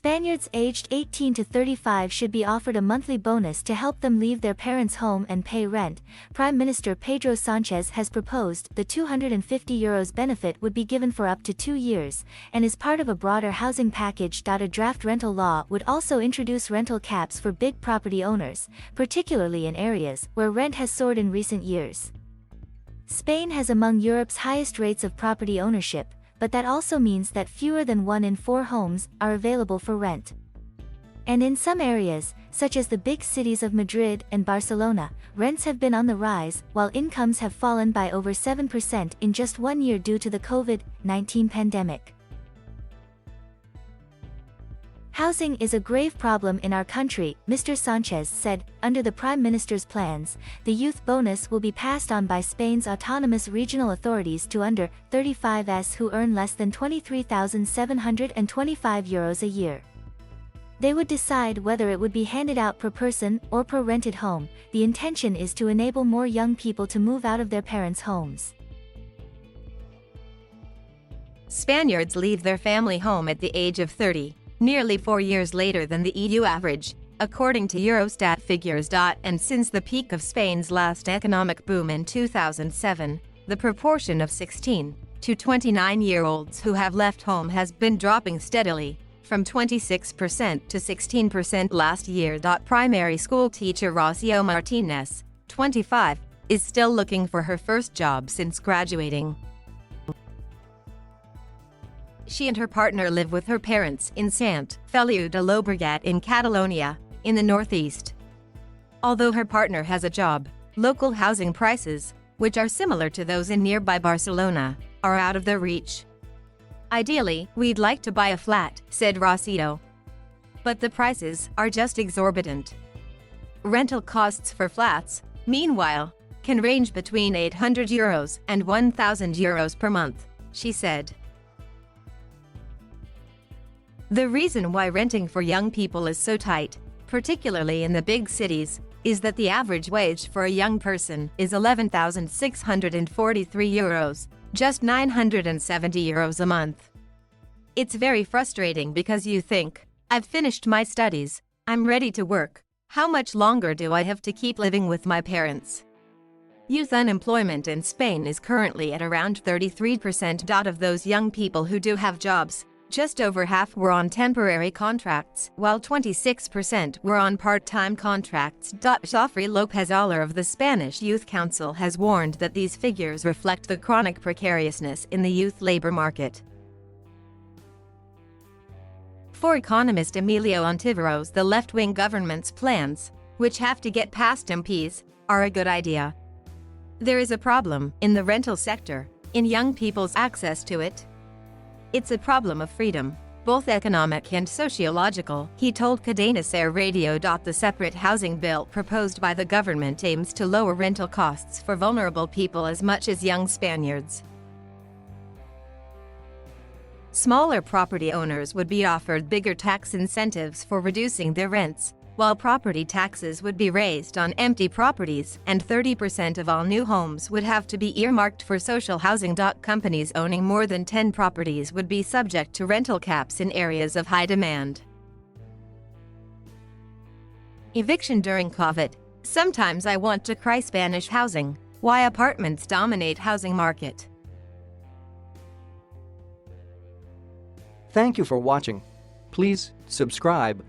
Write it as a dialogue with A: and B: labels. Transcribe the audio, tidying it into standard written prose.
A: Spaniards aged 18 to 35 should be offered a monthly bonus to help them leave their parents' home and pay rent. Prime Minister Pedro Sánchez has proposed the €250 benefit would be given for up to 2 years, and is part of a broader housing package. A draft rental law would also introduce rental caps for big property owners, particularly in areas where rent has soared in recent years. Spain has among Europe's highest rates of property ownership, but that also means that fewer than 1 in 4 homes are available for rent. And in some areas, such as the big cities of Madrid and Barcelona, rents have been on the rise, while incomes have fallen by over 7% in just 1 year due to the COVID-19 pandemic. Housing is a grave problem in our country, Mr. Sánchez said. Under the Prime Minister's plans, the youth bonus will be passed on by Spain's autonomous regional authorities to under-35s who earn less than €23,725 a year. They would decide whether it would be handed out per person or per rented home. The intention is to enable more young people to move out of their parents' homes.
B: Spaniards leave their family home at the age of 30. Nearly 4 years later than the EU average, according to Eurostat figures. And since the peak of Spain's last economic boom in 2007, the proportion of 16 to 29-year-olds who have left home has been dropping steadily, from 26% to 16% last year. Primary school teacher Rocío Martínez, 25, is still looking for her first job since graduating. She and her partner live with her parents in Sant Feliu de Llobregat in Catalonia, in the northeast. Although her partner has a job, local housing prices, which are similar to those in nearby Barcelona, are out of their reach. Ideally, we'd like to buy a flat, said Rocío. But the prices are just exorbitant. Rental costs for flats, meanwhile, can range between €800 and €1,000 per month, she said. The reason why renting for young people is so tight, particularly in the big cities, is that the average wage for a young person is €11,643, just €970 a month. It's very frustrating because you think, I've finished my studies, I'm ready to work, how much longer do I have to keep living with my parents? Youth unemployment in Spain is currently at around 33%. Of those young people who do have jobs, just over half were on temporary contracts, while 26% were on part-time contracts. Joffre López-Oller of the Spanish Youth Council has warned that these figures reflect the chronic precariousness in the youth labor market. For economist Emilio Ontiveros, the left-wing government's plans, which have to get past MPs, are a good idea. There is a problem in the rental sector, in young people's access to it. It's a problem of freedom, both economic and sociological, he told Cadena Ser Radio. The separate housing bill proposed by the government aims to lower rental costs for vulnerable people as much as young Spaniards. Smaller property owners would be offered bigger tax incentives for reducing their rents, while property taxes would be raised on empty properties, and 30% of all new homes would have to be earmarked for social housing. Companies owning more than 10 properties would be subject to rental caps in areas of high demand. Eviction during COVID. Sometimes I want to cry. Spanish housing, why apartments dominate housing market.
C: Thank you for watching. Please subscribe,